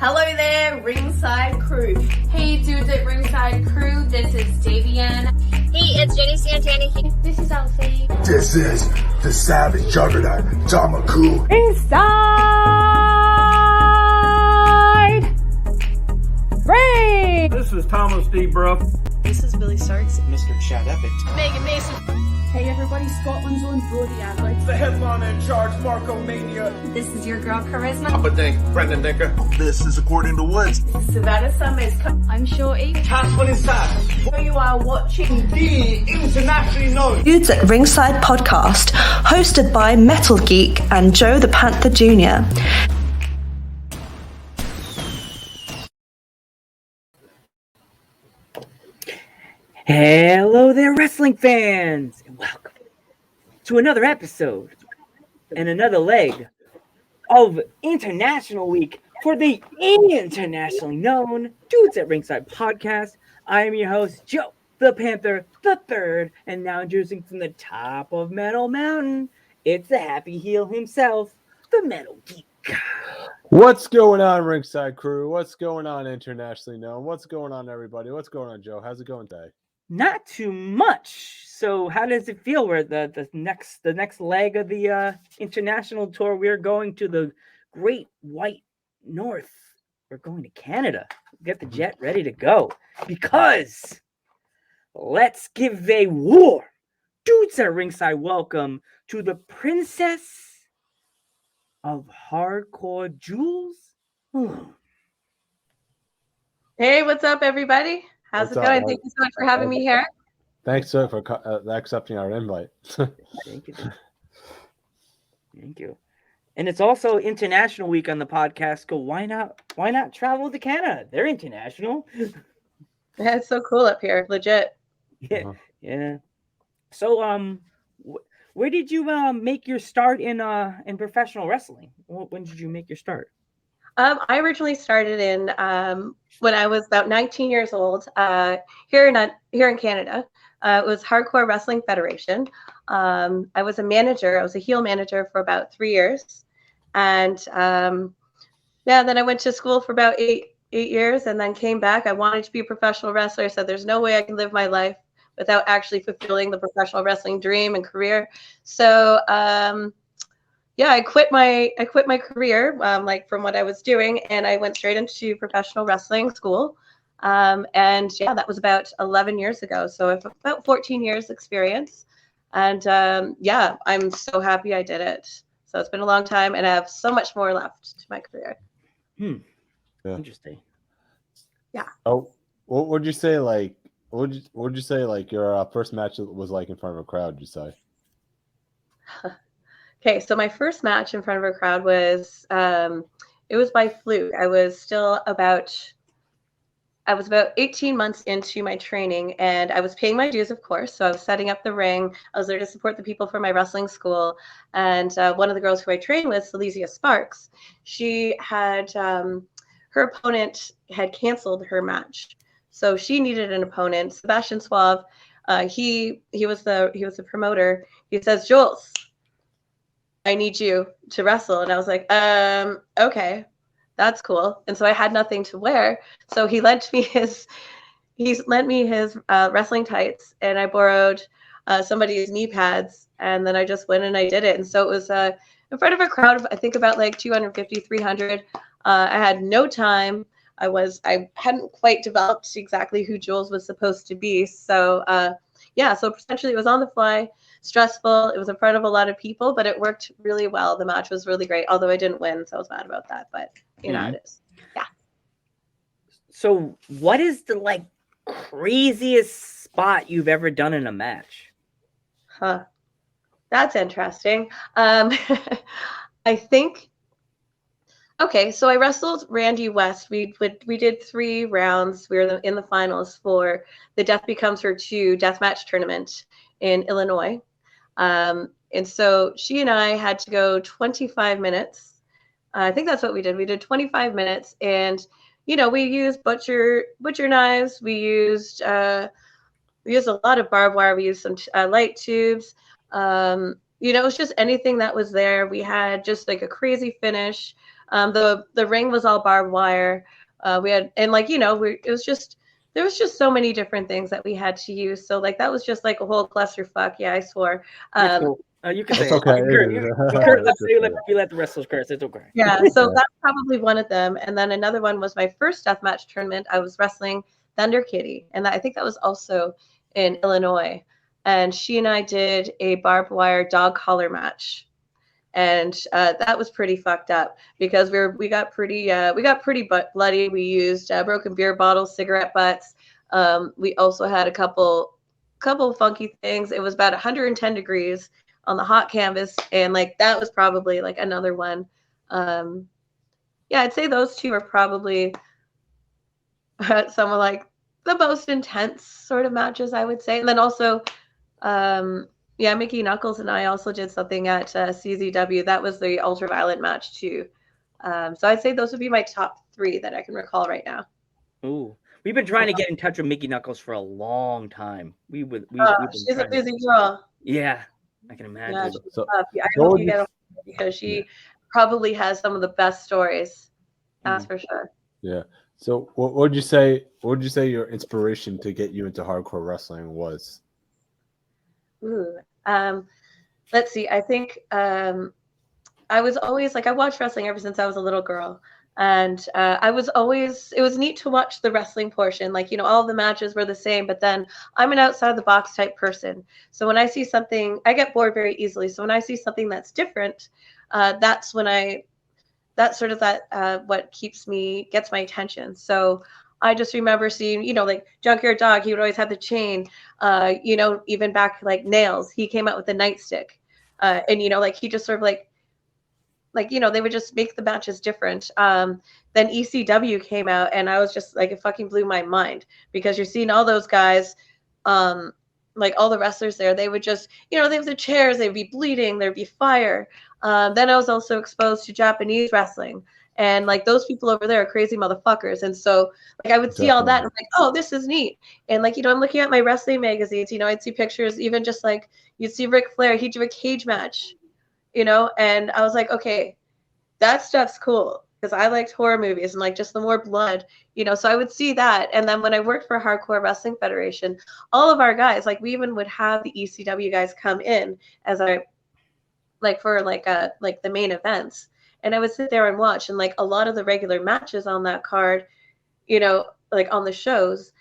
Hello there, Ringside Crew. Hey dudes at Ringside Crew, this is Davian. Hey, it's Jenny Santana. This is Elsie. This is the Savage Juggernaut, Tamaku. Inside Ring! This is Thomas D. Bruff. This is Billy Starks. Mr. Chad Epic. Megan Mason. Hey everybody, Scotland's own Brody Adler. The headliner in charge, Marco Mania. This is your girl Charisma. Papa Dink, Brendan Dinker. This is According to Woods. Savannah Summers. I'm Shorty. Tasman inside. You are watching The internationally known Dudes at Ringside podcast, hosted by Metal Geek and Joe the Panther Jr. Hello there, wrestling fans, and welcome to another episode and another leg of International Week for the internationally known Dudes at Ringside podcast. I am your host, Joe the Panther the Third, and now introducing from the top of Metal Mountain, it's the happy heel himself, the Metal Geek. What's going on, Ringside Crew? What's going on, internationally known? What's going on, everybody? What's going on, Joe? How's it going today? Not too much. So how does it feel? We're the next leg of the international tour. We're going to the Great White North. We're going to Canada. Get the jet ready to go. Because let's give a war. Dudes at Ringside, welcome to the Princess of Hardcore, Jules. Hey, what's up, everybody? How's it going? Thank you so much for having me here. Thanks, sir, for accepting our invite. Thank you. Thank you. And it's also International Week on the podcast. Go, why not travel to Canada? They're international. Yeah, it's so cool up here, legit. Yeah, yeah. So, where did you make your start in professional wrestling? When did you make your start? I originally started in when I was about 19 years old here in Canada. It was Hardcore Wrestling Federation. I was a manager. I was a heel manager for about 3 years, and then I went to school for about eight years, and then came back. I wanted to be a professional wrestler, so there's no way I can live my life without actually fulfilling the professional wrestling dream and career. So I quit my career, from what I was doing, and I went straight into professional wrestling school. That was about 11 years ago. So I have about 14 years experience, and I'm so happy I did it. So it's been a long time, and I have so much more left to my career. Yeah. Interesting. Yeah. Oh, what would you say? What would you say? Your first match was like in front of a crowd? You say? Okay, so my first match in front of a crowd was it was by fluke. I was about 18 months into my training, and I was paying my dues, of course. So I was setting up the ring. I was there to support the people for my wrestling school. And one of the girls who I trained with, Silesia Sparks, she had her opponent had canceled her match, so she needed an opponent. Sebastian Suave, he was the promoter. He says, "Jules, I need you to wrestle." And I was like, okay, that's cool. And so I had nothing to wear. So he lent me his wrestling tights, and I borrowed somebody's knee pads. And then I just went and I did it. And so it was in front of a crowd of, I think, about 250, 300. I had no time. I hadn't quite developed exactly who Jules was supposed to be. So so essentially it was on the fly. Stressful. It was in front of a lot of people, but it worked really well. The match was really great, although I didn't win, so I was mad about that. But you know, it is. Yeah. So, what is the craziest spot you've ever done in a match? Huh. That's interesting. I think. Okay, so I wrestled Randy West. We did 3 rounds. We were in the finals for the Death Becomes Her 2 deathmatch tournament in Illinois. And so she and I had to go 25 minutes. I think that's what we did. We did 25 minutes, and we used butcher knives. We used a lot of barbed wire. We used some light tubes. It was just anything that was there. We had just a crazy finish. The ring was all barbed wire. We had, and like, it was just, there was just so many different things that we had to use. So like that was just like a whole clusterfuck. Yeah, I swore. You can say That's okay. You let the wrestlers curse. It's okay. Yeah, so that's probably one of them. And then another one was my first deathmatch tournament. I was wrestling Thunder Kitty, and I think that was also in Illinois. And she and I did a barbed wire dog collar match, and that was pretty fucked up because we got pretty bloody. We used broken beer bottles, cigarette butts. We also had a couple funky things. It was about 110 degrees on the hot canvas, and like that was probably like another one. Yeah, I'd say those two are probably some of like the most intense sort of matches, I would say. And then also, yeah, Mickey Knuckles and I also did something at CZW. That was the ultraviolet match too. So I'd say those would be my top 3 that I can recall right now. Ooh, we've been trying to get in touch with Mickey Knuckles for a long time. She's a busy girl. Yeah, I can imagine. Yeah, I hope you get her because she probably has some of the best stories. That's for sure. Yeah. So what would you say? What would you say your inspiration to get you into hardcore wrestling was? Ooh, let's see. I think I was always like I watched wrestling ever since I was a little girl, and it was neat to watch the wrestling portion. Like all the matches were the same, but then I'm an outside the box type person. So when I see something, I get bored very easily. So when I see something that's different, that's what gets my attention. So I just remember seeing, like Junkyard Dog, he would always have the chain, even back like Nails, he came out with the nightstick. And, like he just sort of like, they would just make the matches different. Then ECW came out and I was just like, it fucking blew my mind because you're seeing all those guys, like all the wrestlers there, they would just, they have the chairs, they'd be bleeding, there'd be fire. Then I was also exposed to Japanese wrestling, and like those people over there are crazy motherfuckers. And so like I would see all that and I'm like, oh, this is neat. And like, I'm looking at my wrestling magazines, I'd see pictures, even just like you'd see Ric Flair, he'd do a cage match, and I was like, okay, that stuff's cool. Because I liked horror movies and like just the more blood, so I would see that. And then when I worked for Hardcore Wrestling Federation, all of our guys, like we even would have the ECW guys come in as our, like for like the main events. And I would sit there and watch, and like a lot of the regular matches on that card, like on the shows,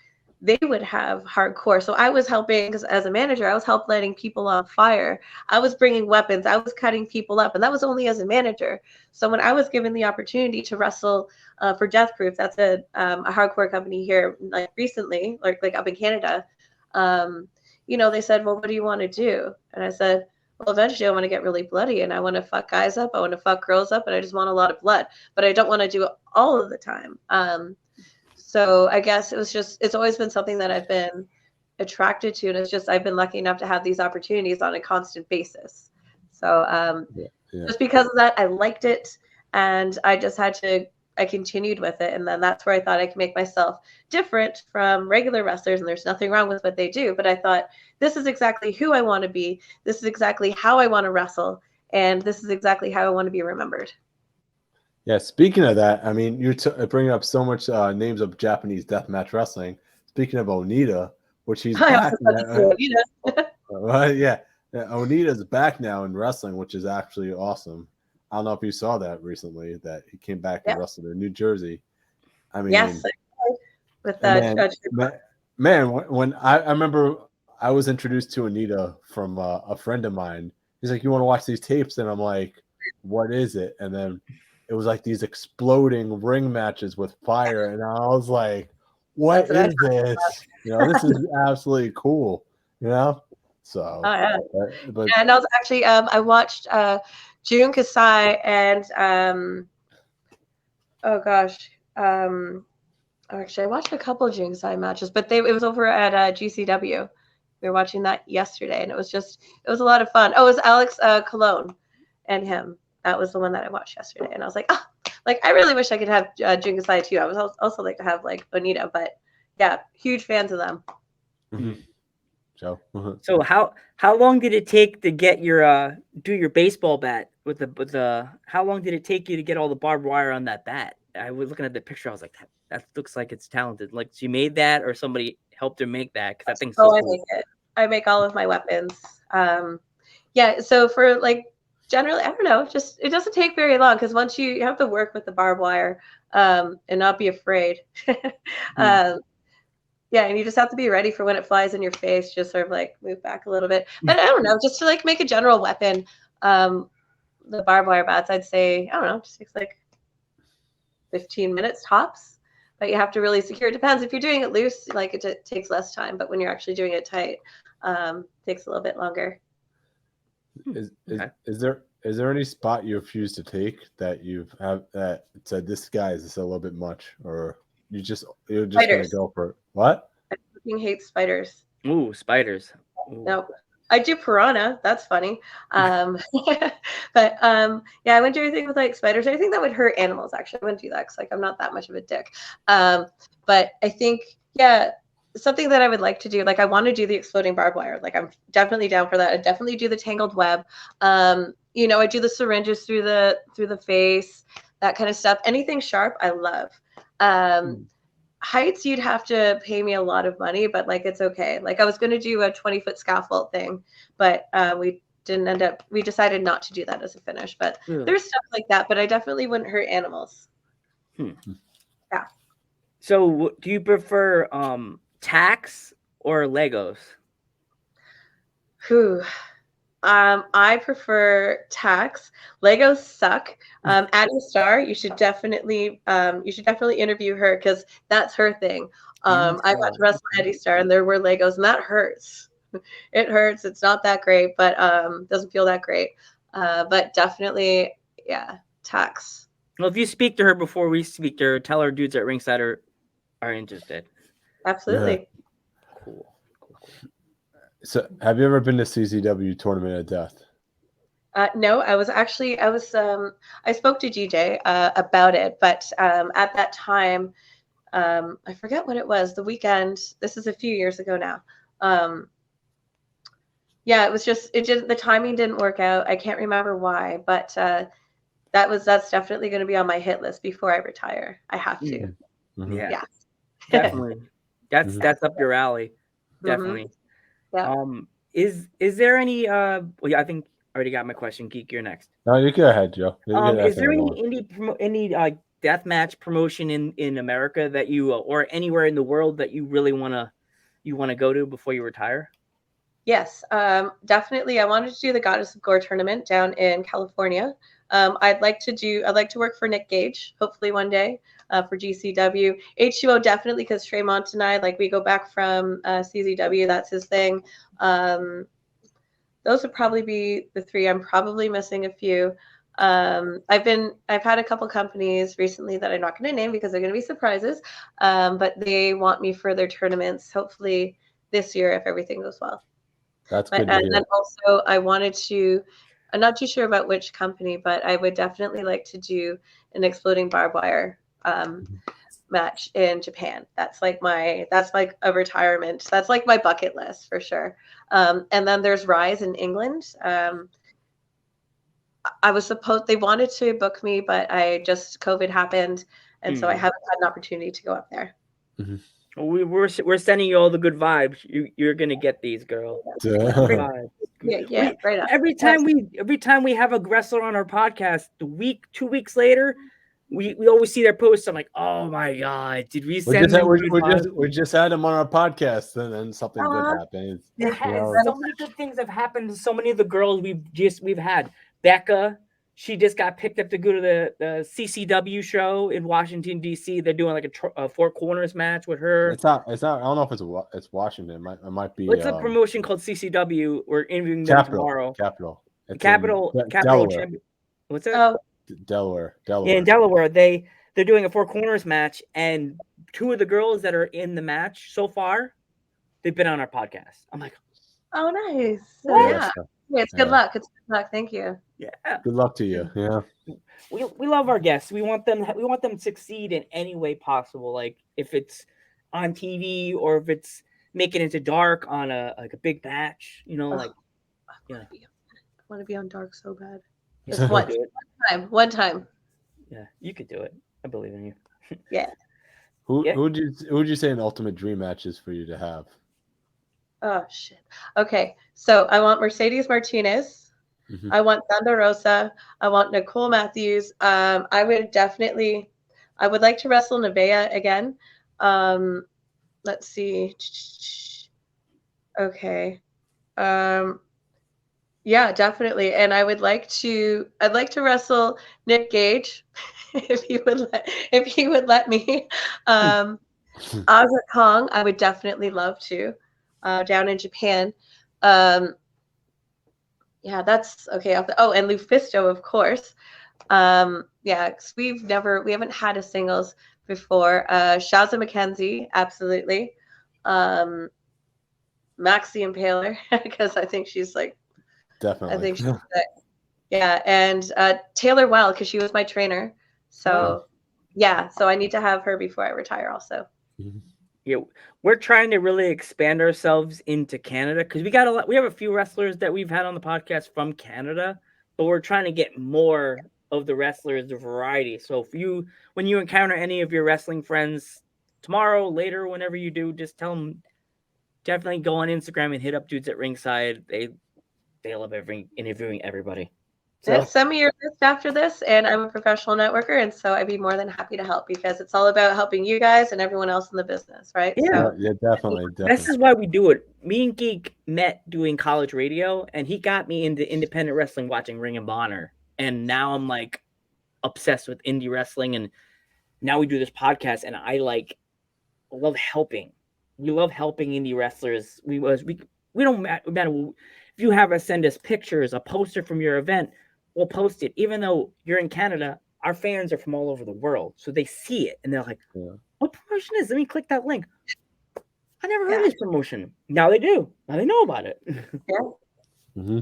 they would have hardcore. So I was helping, because as a manager, I was lighting people on fire. I was bringing weapons. I was cutting people up. And that was only as a manager. So when I was given the opportunity to wrestle for Death Proof, that's a hardcore company here, like recently, like up in Canada, they said, well, what do you want to do? And I said, well, eventually I want to get really bloody and I want to fuck guys up. I want to fuck girls up and I just want a lot of blood, but I don't want to do it all of the time. So I guess it's always been something that I've been attracted to. And it's just, I've been lucky enough to have these opportunities on a constant basis. So just because of that, I liked it. And I just I continued with it. And then that's where I thought I could make myself different from regular wrestlers. And there's nothing wrong with what they do. But I thought, this is exactly who I want to be. This is exactly how I want to wrestle. And this is exactly how I want to be remembered. Yeah, speaking of that, I mean, you're bringing up so much names of Japanese deathmatch wrestling. Speaking of Onita, which he's back now. Onita's back now in wrestling, which is actually awesome. I don't know if you saw that recently, that he came back and wrestled in New Jersey. I mean, yes, with that. When I remember I was introduced to Onita from a friend of mine. He's like, you want to watch these tapes? And I'm like, what is it? And then it was like these exploding ring matches with fire. And I was like, what is this? This is absolutely cool, So, but and I was actually, I watched Jun Kasai and, actually I watched a couple of Jun Kasai matches, but it was over at GCW. We were watching that yesterday, and it was a lot of fun. Oh, it was Alex Colon and him. That was the one that I watched yesterday, and I was like, I really wish I could have Jun Kasai too. I was also like to have like Onita, but yeah, huge fans of them. Mm-hmm. Joe. So how long did it take to get your do your baseball bat with the how long did it take you to get all the barbed wire on that bat? I was looking at the picture. I was like, that looks like it's talented. Like she made that, or somebody helped her make that, because that thing's so Oh, I cool. make it. I make all of my weapons. Yeah, so for like generally, I don't know, just it doesn't take very long because once you have to work with the barbed wire and not be afraid. Yeah, and you just have to be ready for when it flies in your face, just sort of like move back a little bit. But I don't know, just to like make a general weapon, the barbed wire bats, I'd say, I don't know, just takes like 15 minutes tops. But you have to really secure. It depends. If you're doing it loose, like it takes less time. But when you're actually doing it tight, it takes a little bit longer. Is there any spot you refuse to take that that said this guy is just a little bit much, or you're just gonna Spiders. go for it? What? I fucking hate spiders. Ooh, spiders. Ooh. No, I do piranha. That's funny. But yeah, I wouldn't do anything with like spiders. I think that would hurt animals. Actually, I wouldn't do that because like I'm not that much of a dick. But I think something that I would like to do, like I want to do the exploding barbed wire. Like I'm definitely down for that. I definitely do the tangled web. I do the syringes through the face, that kind of stuff. Anything sharp, I love. Heights, you'd have to pay me a lot of money, but like it's okay. Like I was going to do a 20-foot scaffold thing, but we decided not to do that as a finish. But there's stuff like that, but I definitely wouldn't hurt animals. Yeah. So do you prefer tacks or Legos? I prefer tacks. Legos suck. Addie Starr, you should definitely interview her because that's her thing. I got to wrestle Addie Starr and there were Legos and that hurts. It hurts. It's not that great, but doesn't feel that great. But definitely, yeah, tacks. Well, if you speak to her before we speak to her, tell her dudes at ringside are interested. Absolutely. Yeah. Cool. So, have you ever been to CZW Tournament of Death? No, I spoke to GJ about it, but at that time, I forget what it was, the weekend. This is a few years ago now. The timing didn't work out. I can't remember why, but that's definitely going to be on my hit list before I retire. I have to. Mm-hmm. Yeah. Definitely. That's up your alley. Definitely. Mm-hmm. Yeah. Is there any I think I already got my question. Geek, you're next. No, you go ahead, Joe. Is there any deathmatch promotion in America that you or anywhere in the world that you really want to go to before you retire? Yes, definitely. I wanted to do the Goddess of Gore tournament down in California. I'd like to work for Nick Gage, hopefully one day, for GCW. H2O definitely, because Tremont and I, like, we go back from CZW. That's his thing. Those would probably be the three. I'm probably missing a few. I've had a couple companies recently that I'm not going to name because they're going to be surprises. But they want me for their tournaments, hopefully this year if everything goes well. That's good to hear. And then also I'm not too sure about which company, but I would definitely like to do an exploding barbed wire match in Japan. That's like a retirement. That's like my bucket list for sure. And then there's Rise in England. They wanted to book me, but COVID happened. And so I haven't had an opportunity to go up there. Mm-hmm. We're sending you all the good vibes. You're gonna get these, girl. Yeah, right up. Every time we have a wrestler on our podcast, 2 weeks later, we always see their posts. I'm like, oh my god, did we send them? We just had them on our podcast, and then something good happened. So many good things have happened to so many of the girls we've had. Becca, she just got picked up to go to the CCW show in Washington D.C. They're doing like a Four Corners match with her. It's not. I don't know if it's Washington. It might be. It's a promotion called CCW. We're interviewing them tomorrow. Capital. Delaware. What's that? Oh. Delaware. Yeah, in Delaware, they're doing a Four Corners match, and two of the girls that are in the match so far, they've been on our podcast. I'm like, oh, nice. Yeah. It's good luck. It's good luck. Thank you. Yeah. Good luck to you. Yeah. We love our guests. We want them to succeed in any way possible. Like if it's on TV or if it's make it into dark on a big batch. You know, Oh, like I want to be on dark so bad. you Just could once, do it. one time. Yeah, you could do it. I believe in you. Yeah. Yeah. Who'd you say an ultimate dream match is for you to have? Oh shit. Okay, so I want Mercedes Martinez. Mhm. I want Thunder Rosa. I want Nicole Matthews. I would like to wrestle Nevaeh again. Let's see. Okay. Yeah, definitely. And I'd like to wrestle Nick Gage if he would let me. Ozzy Kong, I would definitely love to. Down in Japan. Yeah, that's okay. And Lufisto, of course. Yeah, 'cause we haven't had a singles before. Shazza McKenzie, absolutely. Maxie Impaler, because I think she's like, Definitely. I think she's sick. Yeah, and Taylor Well, because she was my trainer. So yeah, so I need to have her before I retire also. Yeah, we're trying to really expand ourselves into Canada because we have a few wrestlers that we've had on the podcast from Canada, but we're trying to get more of the wrestlers, the variety. So when you encounter any of your wrestling friends tomorrow, later, whenever you do, just tell them definitely go on Instagram and hit up Dudes at Ringside. They love interviewing everybody. Yeah, So send me your list after this, and I'm a professional networker, and so I'd be more than happy to help because it's all about helping you guys and everyone else in the business, right? Yeah. So Yeah, definitely. This is why we do it. Me and Geek met doing college radio, and he got me into independent wrestling watching Ring of Honor. And now I'm like obsessed with indie wrestling. And now we do this podcast, and I love helping. We love helping indie wrestlers. We don't matter if you have us send us pictures, a poster from your event, we'll post it. Even though you're in Canada, our fans are from all over the world, so they see it and they're like, "What promotion is? Let me click that link." I never heard of this promotion. Now they do. Now they know about it. Mm-hmm.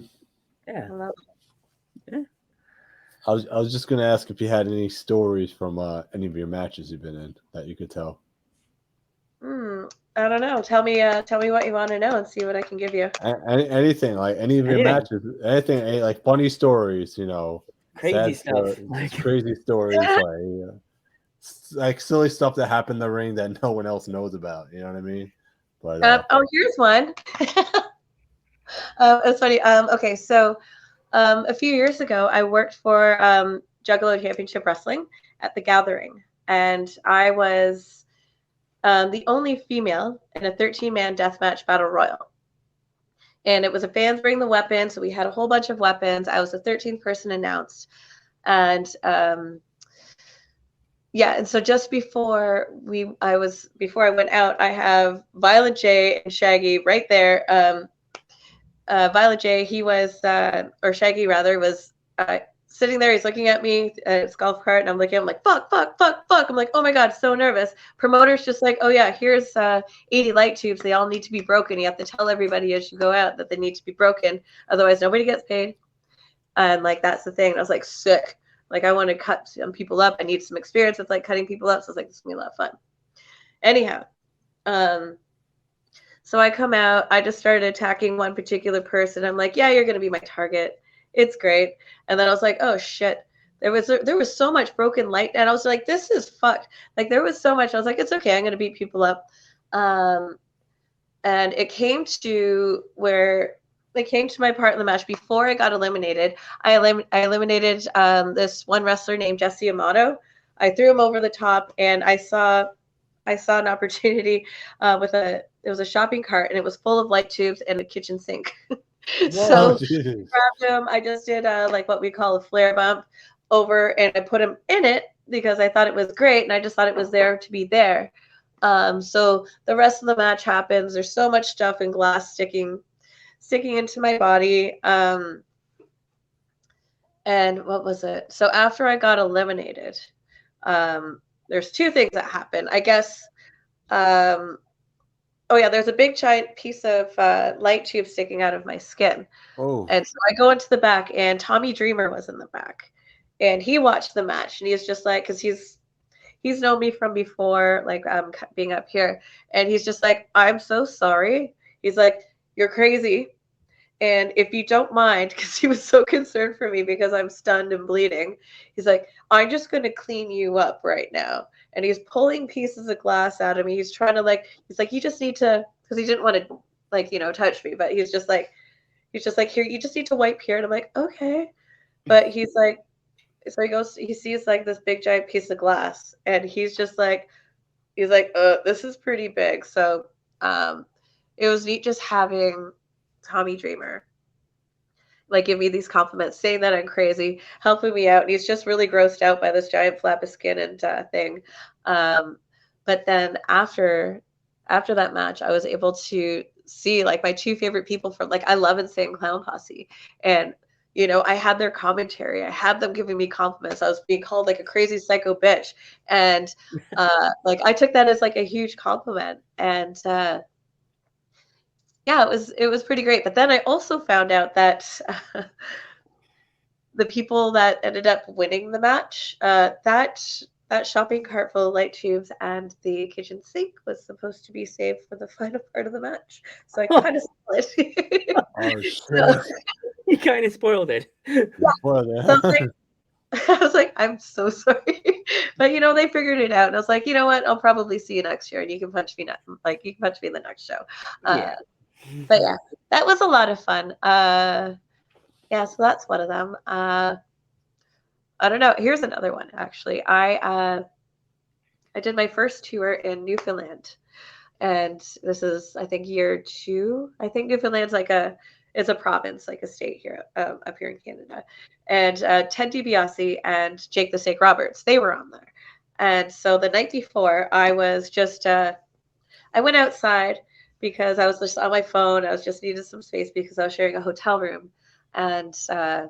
Yeah. Yeah. I was just gonna ask if you had any stories from any of your matches you've been in that you could tell. I don't know. Tell me what you want to know and see what I can give you. Anything, like any of your matches, anything, like funny stories, crazy stuff, crazy stories, like silly stuff that happened in the ring that no one else knows about. You know what I mean? But here's one. It's funny. Okay, so a few years ago, I worked for Juggalo Championship Wrestling at the Gathering, and I was the only female in a 13-man deathmatch battle royal. And it was a fans bring the weapons, so we had a whole bunch of weapons. I was the 13th person announced, and yeah, and so just before I went out, I have Violent J and Shaggy right there. Violent J, he was, or Shaggy rather, was sitting there. He's looking at me at his golf cart, and I'm looking at him like, fuck. I'm like, oh my God, so nervous. Promoter's just like, oh yeah, here's 80 light tubes. They all need to be broken. You have to tell everybody as you go out that they need to be broken. Otherwise, nobody gets paid. And like, that's the thing. And I was like, sick. Like, I want to cut some people up. I need some experience with like cutting people up. So I was like, this is going to be a lot of fun. Anyhow, so I come out. I just started attacking one particular person. I'm like, yeah, you're going to be my target. It's great. And then I was like, oh shit. There was so much broken light, and I was like, this is fucked. Like, there was so much. I was like, it's okay. I'm going to beat people up. And it came to my part in the match before I got eliminated. I eliminated this one wrestler named Jesse Amato. I threw him over the top, and I saw an opportunity it was a shopping cart, and it was full of light tubes and a kitchen sink. So grabbed him. I just did like what we call a flare bump over, and I put him in it because I thought it was great, and I just thought it was there to be there. So the rest of the match happens. There's so much stuff and glass sticking into my body. And what was it? So after I got eliminated, there's two things that happened. I guess, there's a big giant piece of light tube sticking out of my skin. Oh. And so I go into the back, and Tommy Dreamer was in the back. And he watched the match, and he was just like, because he's he's known me from before, like being up here, and he's just like, I'm so sorry. He's like, you're crazy. And if you don't mind, because he was so concerned for me because I'm stunned and bleeding, he's like, I'm just going to clean you up right now. And he's pulling pieces of glass out of me. He's trying to he's like, you just need to, because he didn't want to, touch me, but he's just like, here, you just need to wipe here. And I'm like, okay. But he's like, so he sees like this big giant piece of glass. And he's like, this is pretty big. So it was neat just having Tommy Dreamer give me these compliments, saying that I'm crazy, helping me out, and he's just really grossed out by this giant flap of skin and thing. But then after that match, I was able to see my two favorite people from I love Insane Clown Posse, and I had their commentary, I had them giving me compliments, I was being called a crazy psycho bitch, and I took that as a huge compliment, and yeah, it was pretty great. But then I also found out that the people that ended up winning the match, that shopping cart full of light tubes and the kitchen sink was supposed to be saved for the final part of the match. So I kind of spoiled it. Oh shit! You kind of spoiled it. Spoiled it. So I was like, I'm so sorry, but they figured it out, and I was like, you know what? I'll probably see you next year, and you can punch me you can punch me in the next show. Yeah. But yeah, that was a lot of fun. Yeah, so that's one of them. I don't know. Here's another one, actually. I did my first tour in Newfoundland, and this is, I think, year 2. I think Newfoundland's it's a province, a state here, up here in Canada. And Ted DiBiase and Jake the Snake Roberts, they were on there. And so the night before, I was just, I went outside because I was just on my phone. I was just needed some space because I was sharing a hotel room. And so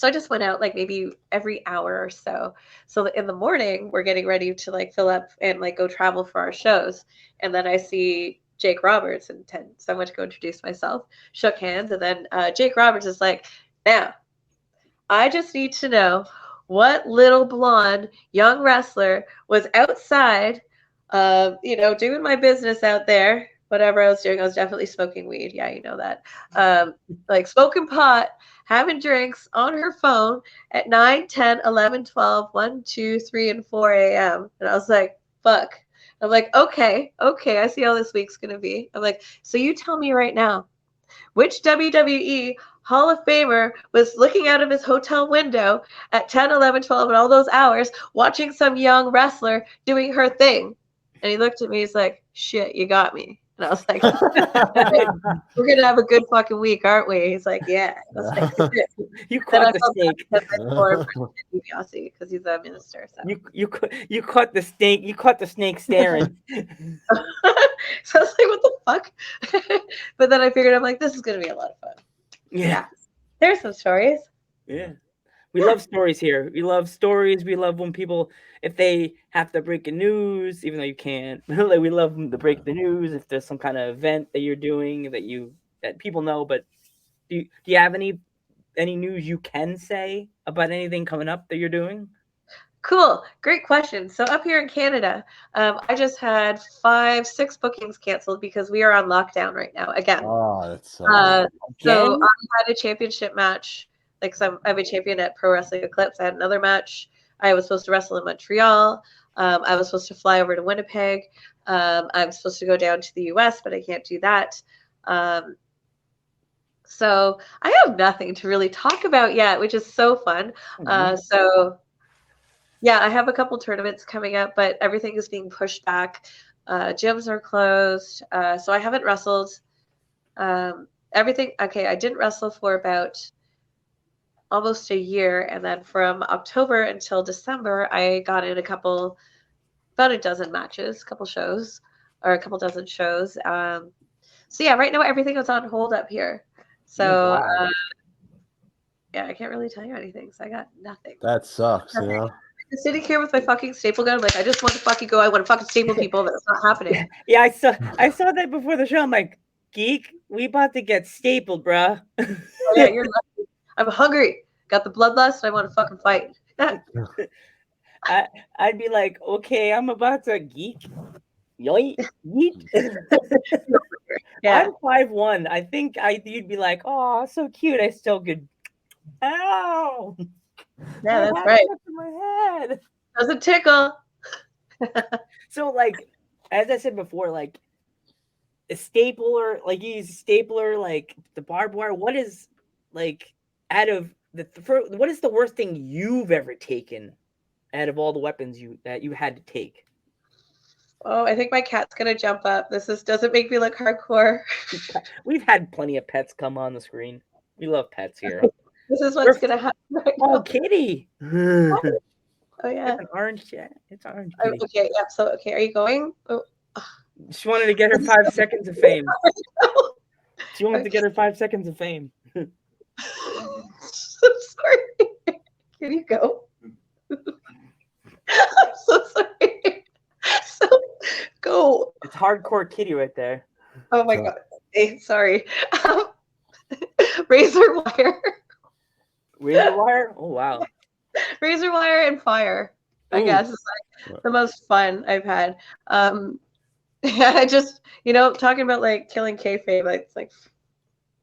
I just went out maybe every hour or so. So in the morning, we're getting ready to fill up and go travel for our shows. And then I see Jake Roberts and Ted. So I went to go introduce myself, shook hands. And then Jake Roberts is like, now, I just need to know what little blonde young wrestler was outside doing my business out there, whatever I was doing. I was definitely smoking weed. Yeah, you know that. Smoking pot, having drinks on her phone at 9, 10, 11, 12, 1, 2, 3, and 4 a.m. And I was like, fuck. I'm like, okay, I see how this week's going to be. I'm like, so you tell me right now, which WWE Hall of Famer was looking out of his hotel window at 10, 11, 12, and all those hours watching some young wrestler doing her thing? And he looked at me, he's like, shit, you got me. And I was like, we're going to have a good fucking week, aren't we? He's like, yeah. I was like, you caught the snake. Because he's a minister. So. You caught the snake. You caught the snake staring. So I was like, what the fuck? But then I figured, I'm like, this is going to be a lot of fun. Yeah. There's some stories. Yeah. We love stories here. We love stories. We love when people, if they have to break the news, even though you can't, we love them to break the news. If there's some kind of event that you're doing that people know, but do you have any news you can say about anything coming up that you're doing? Cool. Great question. So up here in Canada, I just had 5-6 bookings canceled because we are on lockdown right now again. Oh, that's so I had a championship match. So I'm a champion at Pro Wrestling Eclipse. I had another match. I was supposed to wrestle in Montreal. I was supposed to fly over to Winnipeg. I'm supposed to go down to the US, but I can't do that. So I have nothing to really talk about yet, which is so fun. So yeah, I have a couple tournaments coming up, but everything is being pushed back. Gyms are closed. So I haven't wrestled. I didn't wrestle for about almost a year, and then from October until December, I got in about a dozen matches, a couple dozen shows. So yeah, right now everything is on hold up here. So yeah, I can't really tell you anything. So I got nothing. That sucks, you know. I'm sitting here with my fucking staple gun. I'm like, I just want to fucking go. I want to fucking staple people. That's not happening. Yeah, I saw that before the show. I'm like, geek, we about to get stapled, bruh. Oh, yeah, you're lucky. I'm hungry. Got the bloodlust. I want to fucking fight. I'd be like, okay, I'm about to geek. Yoink, yeet. Yeah. I'm 5'1". I think you'd be like, oh, so cute. I still could. Ow! Yeah, My that's hat right. stuck in my head. Doesn't tickle. So, like, as I said before, like a stapler, like you use a stapler, like the barbed wire. What is like out of what is the worst thing you've ever taken out of all the weapons that you had to take? Oh, I think my cat's gonna jump up. Doesn't make me look hardcore. We've had plenty of pets come on the screen. We love pets here. This is what's gonna happen right Oh, now. kitty! Oh yeah. It's an orange cat. It's an orange Oh, kitty. okay. Yeah. So okay, are you going? Oh. She wanted to get her 5 seconds of fame. She wanted to get her 5 seconds of fame. I'm sorry. Can you go? I'm so sorry. So go. It's hardcore kitty right there. Oh my god. Hey, sorry. Razor wire. Razor wire? Oh wow. Razor wire and fire. I guess is like the most fun I've had. I just, talking about like killing kayfabe, like, it's like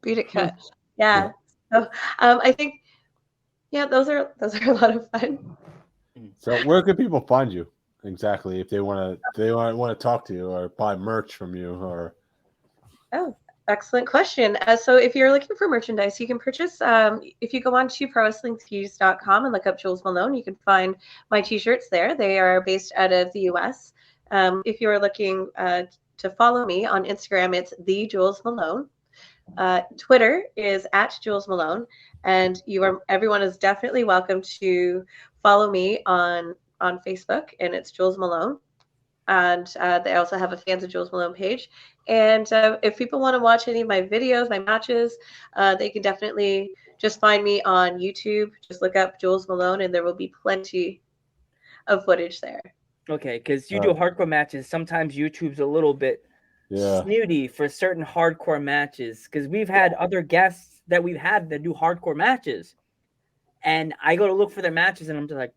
beat it cut. Yeah. So I think those are a lot of fun. So where can people find you exactly if they want to talk to you or buy merch from you or? Oh, excellent question. So if you're looking for merchandise, you can purchase, if you go on to prowrestlingtees.com and look up Jules Malone, you can find my t-shirts there. They are based out of the US. If you're looking to follow me on Instagram, it's the Jules Malone. Twitter is at Jules Malone, and everyone is definitely welcome to follow me on Facebook, and it's Jules Malone. And they also have a Fans of Jules Malone page. And if people want to watch any of my videos, my matches, they can definitely just find me on YouTube. Just look up Jules Malone, and there will be plenty of footage there. Okay, because you do hardcore matches. Sometimes YouTube's a little bit snooty for certain hardcore matches. Because we've had other guests that we've had that do hardcore matches. And I go to look for their matches, and I'm just like,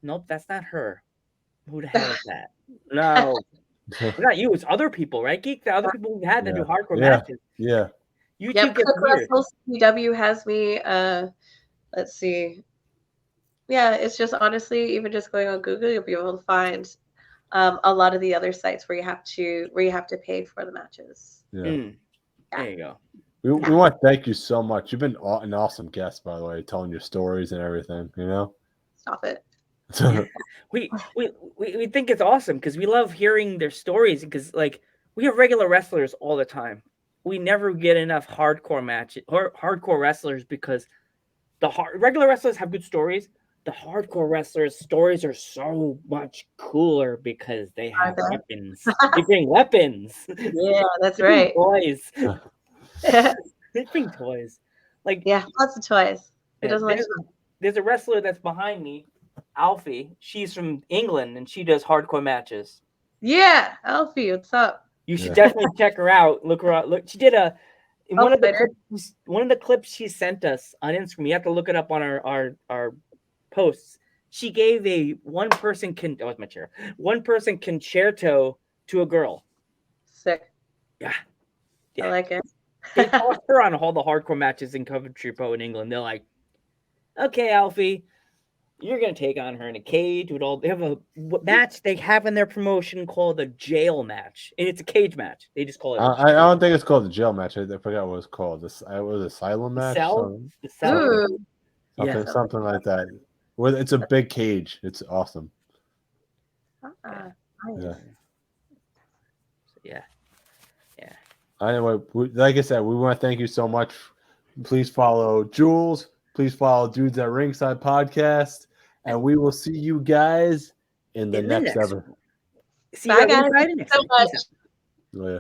nope, that's not her. Who the hell is that? No. Not you, it's other people, right, Geek? The other people we've had that do hardcore matches. Yeah. YouTube gets weird. CW has me. Let's see. Yeah, it's just honestly, even just going on Google, you'll be able to find a lot of the other sites where you have to pay for the matches. Yeah. There you go. We want to thank you so much. You've been an awesome guest, by the way, telling your stories and everything. Stop it. we think it's awesome because we love hearing their stories because like we have regular wrestlers all the time. We never get enough hardcore matches or hardcore wrestlers because the regular wrestlers have good stories. The hardcore wrestlers' stories are so much cooler because they have weapons. They bring weapons. Yeah, that's right. Toys. They bring toys. Like lots of toys. Who doesn't like? There's a wrestler that's behind me, Alfie. She's from England and she does hardcore matches. Yeah, Alfie, what's up? You should definitely check her out. Look her out. Look, she did one of the clips she sent us on Instagram. You have to look it up on our posts. She gave a one person concerto to a girl. Sick. Yeah. I like it. They tossed her on all the hardcore matches in Coventry Pro in England. They're like, okay, Alfie, you're gonna take on her in a cage with all. They have a match they have in their promotion called a jail match, and it's a cage match. They just call it. I don't think it's called the jail match. I forgot what it's called. It was asylum match. The cell. Something like that. It's a big cage. It's awesome. Yeah. Anyway, like I said, we want to thank you so much. Please follow Jules. Please follow Dudes at Ringside Podcast. And we will see you guys in the next episode. Bye, guys. Thank you so much. Yeah.